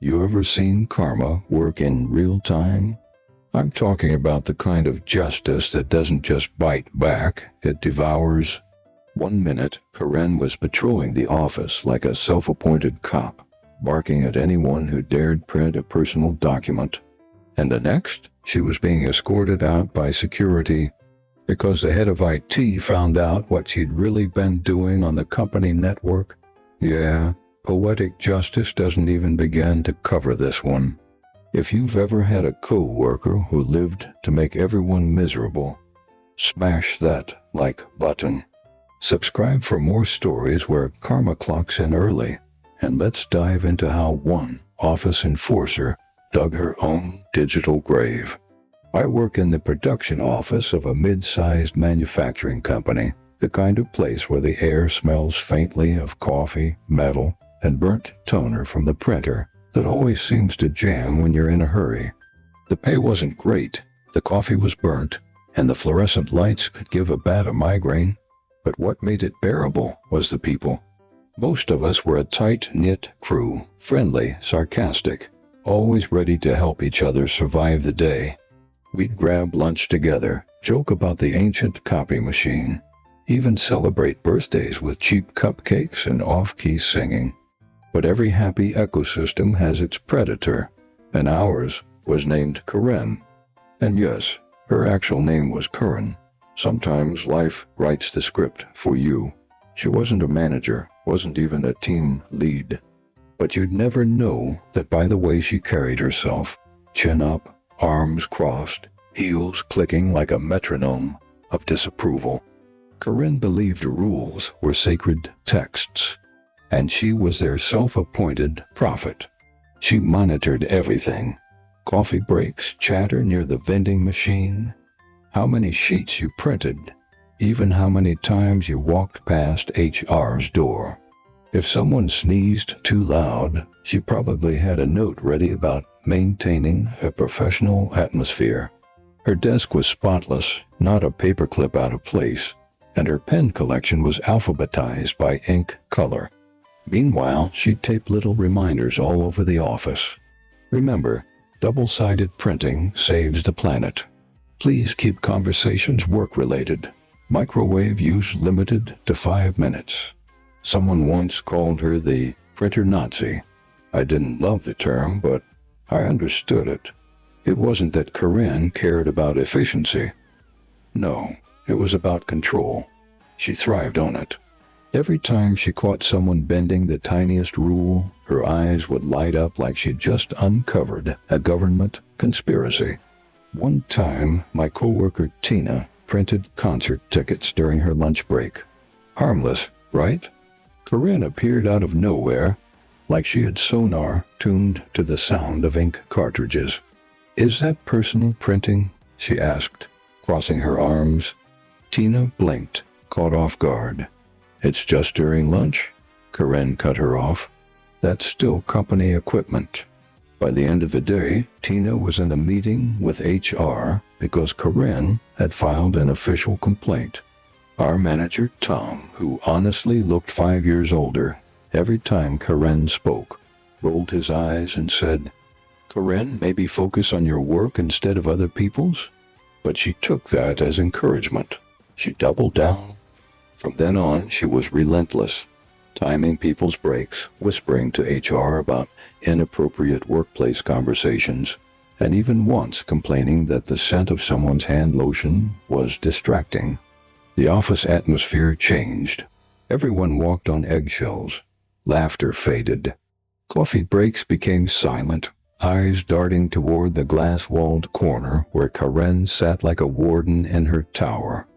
You ever seen karma work in real time? I'm talking about the kind of justice that doesn't just bite back, it devours. One minute, Karen was patrolling the office like a self-appointed cop, barking at anyone who dared print a personal document. And the next, she was being escorted out by security because the head of IT found out what she'd really been doing on the company network. Yeah, poetic justice doesn't even begin to cover this one. If you've ever had a coworker who lived to make everyone miserable, smash that like button. Subscribe for more stories where karma clocks in early, and let's dive into how one office enforcer dug her own digital grave. I work in the production office of a mid-sized manufacturing company, the kind of place where the air smells faintly of coffee, metal, and burnt toner from the printer that always seems to jam when you're in a hurry. The pay wasn't great, the coffee was burnt, and the fluorescent lights could give a bat a migraine. But what made it bearable was the people. Most of us were a tight-knit crew, friendly, sarcastic, always ready to help each other survive the day. We'd grab lunch together, joke about the ancient copy machine, even celebrate birthdays with cheap cupcakes and off-key singing. But every happy ecosystem has its predator, and ours was named Karen. And yes, her actual name was Karen. Sometimes life writes the script for you. She wasn't a manager, wasn't even a team lead. But you'd never know that by the way she carried herself, chin up, arms crossed, heels clicking like a metronome of disapproval. Karen believed rules were sacred texts, and she was their self-appointed prophet. She monitored everything. Coffee breaks, chatter near the vending machine, how many sheets you printed, even how many times you walked past HR's door. If someone sneezed too loud, she probably had a note ready about maintaining a professional atmosphere. Her desk was spotless, not a paperclip out of place, and her pen collection was alphabetized by ink color. Meanwhile, she'd tape little reminders all over the office. Remember, double-sided printing saves the planet. Please keep conversations work-related. Microwave use limited to 5 minutes. Someone once called her the printer Nazi. I didn't love the term, but I understood it. It wasn't that Karen cared about efficiency. No, it was about control. She thrived on it. Every time she caught someone bending the tiniest rule, her eyes would light up like she'd just uncovered a government conspiracy. One time, my coworker Tina printed concert tickets during her lunch break. Harmless, right? Karen appeared out of nowhere, like she had sonar tuned to the sound of ink cartridges. "Is that personal printing?" she asked, crossing her arms. Tina blinked, caught off guard. "It's just during lunch," Karen cut her off. "That's still company equipment." By the end of the day, Tina was in a meeting with HR because Karen had filed an official complaint. Our manager, Tom, who honestly looked 5 years older, every time Karen spoke, rolled his eyes and said, "Karen, maybe focus on your work instead of other people's?" But she took that as encouragement. She doubled down. From then on, she was relentless, timing people's breaks, whispering to HR about inappropriate workplace conversations, and even once complaining that the scent of someone's hand lotion was distracting. The office atmosphere changed. Everyone walked on eggshells. Laughter faded. Coffee breaks became silent, eyes darting toward the glass-walled corner where Karen sat like a warden in her tower.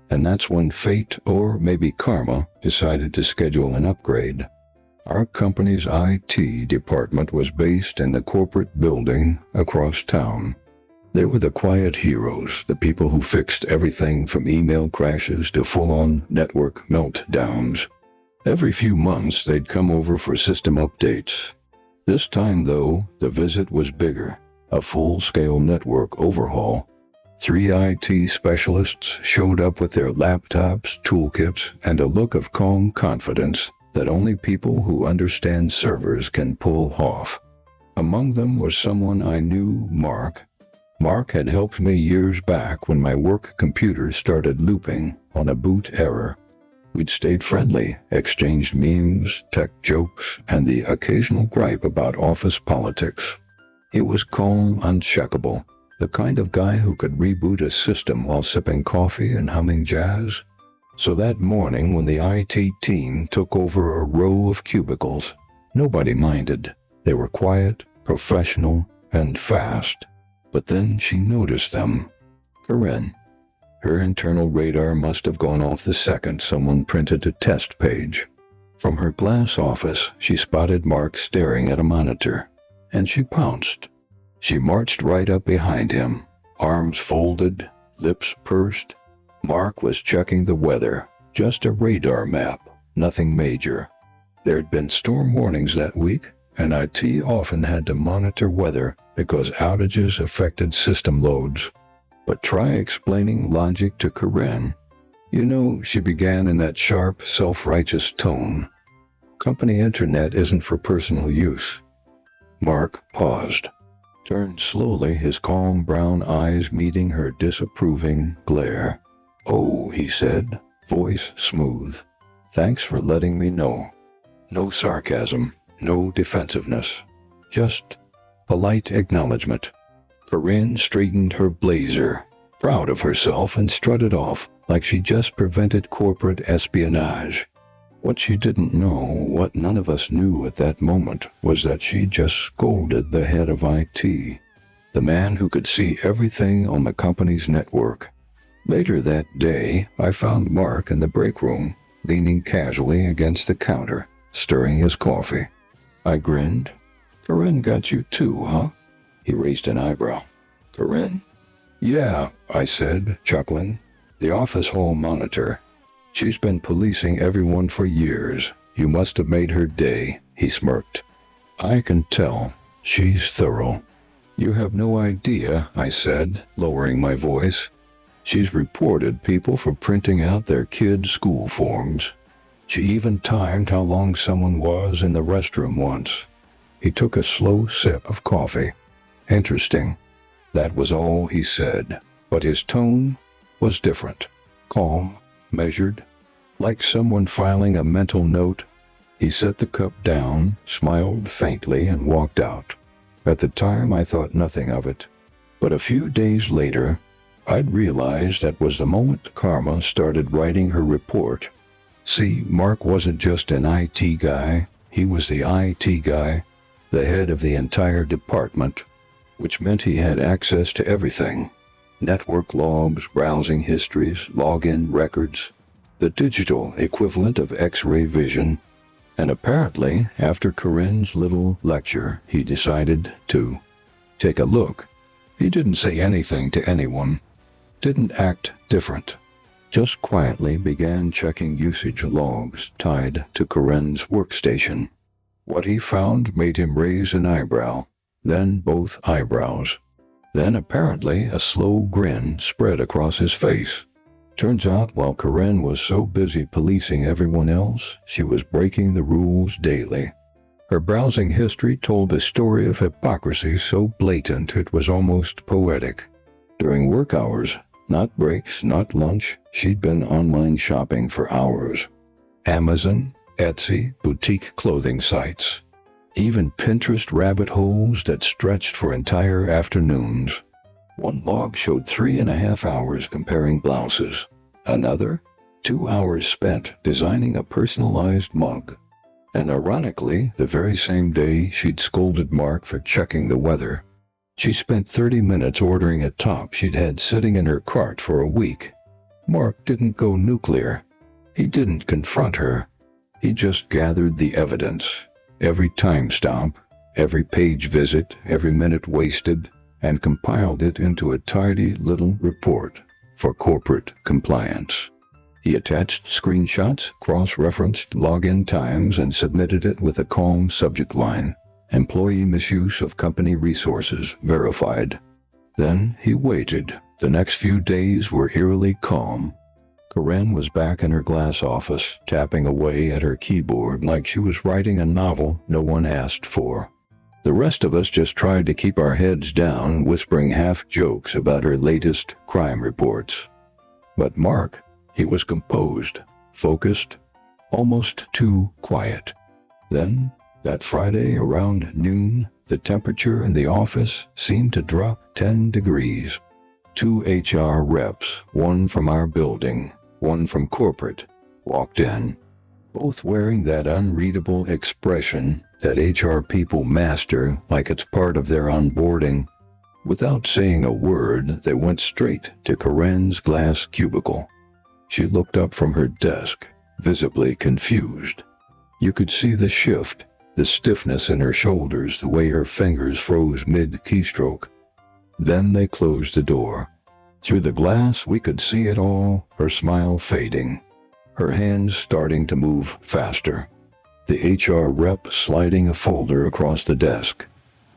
And that's when fate, or maybe karma, decided to schedule an upgrade. Our company's IT department was based in the corporate building across town. They were the quiet heroes, the people who fixed everything from email crashes to full-on network meltdowns. Every few months, they'd come over for system updates. This time, though, the visit was bigger, a full-scale network overhaul. 3 IT specialists showed up with their laptops, toolkits, and a look of calm confidence that only people who understand servers can pull off. A Among them was someone I knew, Mark. Mark had helped me years back when my work computer started looping on a boot error. We'd stayed friendly, exchanged memes, tech jokes, and the occasional gripe about office politics. He was calm, uncheckable, the kind of guy who could reboot a system while sipping coffee and humming jazz. So that morning when the IT team took over a row of cubicles, nobody minded. They were quiet, professional, and fast. But then she noticed them. Corinne. Her internal radar must have gone off the second someone printed a test page. From her glass office, she spotted Mark staring at a monitor, and she pounced. She marched right up behind him, arms folded, lips pursed. Mark was checking the weather, just a radar map, nothing major. There'd been storm warnings that week, and IT often had to monitor weather because outages affected system loads. But try explaining logic to Corinne. You know, she began in that sharp, self-righteous tone. Company internet isn't for personal use. Mark paused, turned slowly, his calm brown eyes meeting her disapproving glare. "Oh," he said, voice smooth. "Thanks for letting me know." No sarcasm, no defensiveness, just polite acknowledgement. Corinne straightened her blazer, proud of herself, and strutted off like she just prevented corporate espionage. What she didn't know, what none of us knew at that moment, was that she just scolded the head of IT, the man who could see everything on the company's network. Later that day, I found Mark in the break room, leaning casually against the counter, stirring his coffee. I grinned. "Corinne got you too, huh?" He raised an eyebrow. "Corinne?" "Yeah," I said, chuckling. "The office hall monitor. She's been policing everyone for years. You must have made her day," he smirked. "I can tell. She's thorough." "You have no idea," I said, lowering my voice. "She's reported people for printing out their kids' school forms. She even timed how long someone was in the restroom once." He took a slow sip of coffee. "Interesting." That was all he said, but his tone was different. Calm, measured, like someone filing a mental note. He set the cup down, smiled faintly, and walked out. At the time, I thought nothing of it. But a few days later, I'd realized that was the moment Karma started writing her report. See, Mark wasn't just an IT guy, he was the IT guy, the head of the entire department, which meant he had access to everything. Network logs, browsing histories, login records, the digital equivalent of X-ray vision. And apparently, after Corinne's little lecture, he decided to take a look. He didn't say anything to anyone, didn't act different, just quietly began checking usage logs tied to Corinne's workstation. What he found made him raise an eyebrow, then both eyebrows. Then apparently a slow grin spread across his face. Turns out while Corinne was so busy policing everyone else, she was breaking the rules daily. Her browsing history told a story of hypocrisy so blatant it was almost poetic. During work hours, not breaks, not lunch, she'd been online shopping for hours. Amazon, Etsy, boutique clothing sites. Even Pinterest rabbit holes that stretched for entire afternoons. One log showed 3.5 hours comparing blouses. Another, 2 hours spent designing a personalized mug. And ironically, the very same day she'd scolded Mark for checking the weather. She spent 30 minutes ordering a top she'd had sitting in her cart for a week. Mark didn't go nuclear. He didn't confront her. He just gathered the evidence. Every timestamp, every page visit, every minute wasted, and compiled it into a tidy little report for corporate compliance. He attached screenshots, cross-referenced login times, and submitted it with a calm subject line. Employee misuse of company resources verified. Then he waited. The next few days were eerily calm. Corinne was back in her glass office, tapping away at her keyboard like she was writing a novel no one asked for. The rest of us just tried to keep our heads down, whispering half jokes about her latest crime reports. But Mark, he was composed, focused, almost too quiet. Then, that Friday around noon, the temperature in the office seemed to drop 10 degrees. 2 HR reps, one from our building, one from corporate, walked in, both wearing that unreadable expression that HR people master like it's part of their onboarding. Without saying a word, they went straight to Corinne's glass cubicle. She looked up from her desk, visibly confused. You could see the shift, the stiffness in her shoulders, the way her fingers froze mid-keystroke. Then they closed the door. Through the glass, we could see it all, her smile fading, her hands starting to move faster. The HR rep sliding a folder across the desk,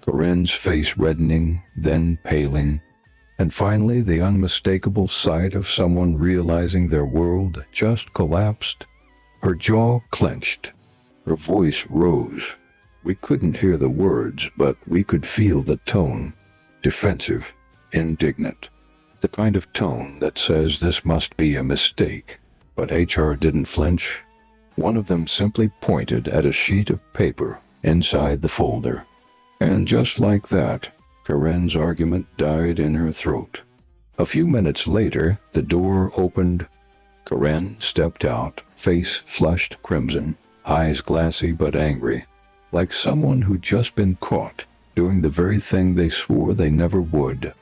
Corinne's face reddening, then paling, and finally the unmistakable sight of someone realizing their world just collapsed. Her jaw clenched. Her voice rose. We couldn't hear the words, but we could feel the tone. Defensive, indignant. The kind of tone that says this must be a mistake. But HR didn't flinch. One of them simply pointed at a sheet of paper inside the folder. And just like that, Corinne's argument died in her throat. A few minutes later, the door opened. Corinne stepped out, face flushed crimson, eyes glassy but angry, like someone who'd just been caught doing the very thing they swore they never would.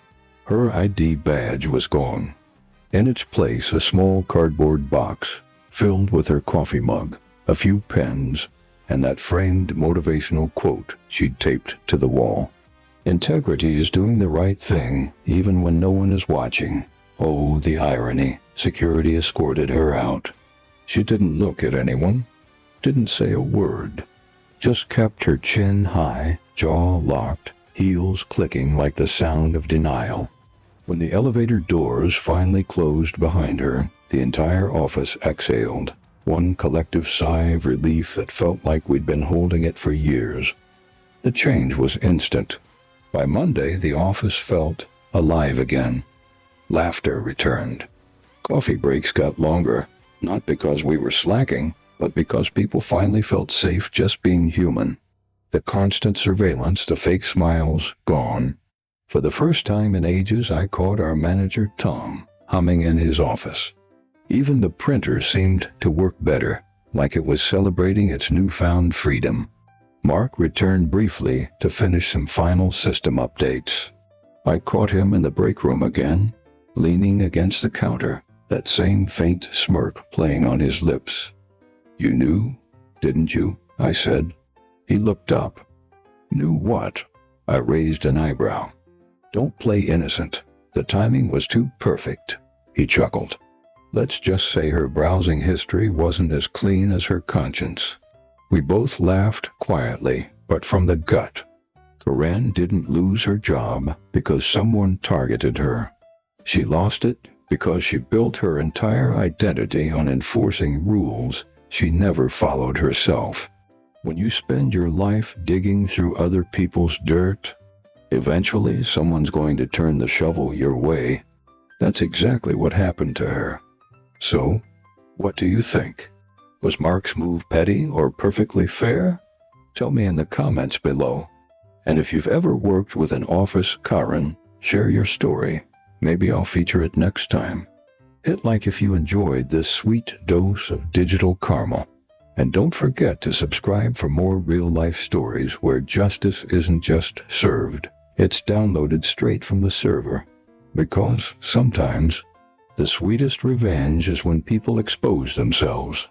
Her ID badge was gone. In its place, a small cardboard box filled with her coffee mug, a few pens, and that framed motivational quote she'd taped to the wall. Integrity is doing the right thing, even when no one is watching. Oh, the irony. Security escorted her out. She didn't look at anyone, didn't say a word, just kept her chin high, jaw locked, heels clicking like the sound of denial. When the elevator doors finally closed behind her, the entire office exhaled, one collective sigh of relief that felt like we'd been holding it for years. The change was instant. By Monday, the office felt alive again. Laughter returned. Coffee breaks got longer, not because we were slacking, but because people finally felt safe just being human. The constant surveillance, the fake smiles, gone. For the first time in ages, I caught our manager, Tom, humming in his office. Even the printer seemed to work better, like it was celebrating its newfound freedom. Mark returned briefly to finish some final system updates. I caught him in the break room again, leaning against the counter, that same faint smirk playing on his lips. "You knew, didn't you?" I said. He looked up. "Knew what?" I raised an eyebrow. "Don't play innocent. The timing was too perfect," he chuckled. "Let's just say her browsing history wasn't as clean as her conscience." We both laughed quietly, but from the gut. Corinne didn't lose her job because someone targeted her. She lost it because she built her entire identity on enforcing rules she never followed herself. When you spend your life digging through other people's dirt, eventually someone's going to turn the shovel your way. That's exactly what happened to her. So, what do you think? Was Mark's move petty or perfectly fair? Tell me in the comments below. And if you've ever worked with an office Karen, share your story. Maybe I'll feature it next time. Hit like if you enjoyed this sweet dose of digital karma. And don't forget to subscribe for more real-life stories where justice isn't just served, it's downloaded straight from the server. Because sometimes, the sweetest revenge is when people expose themselves.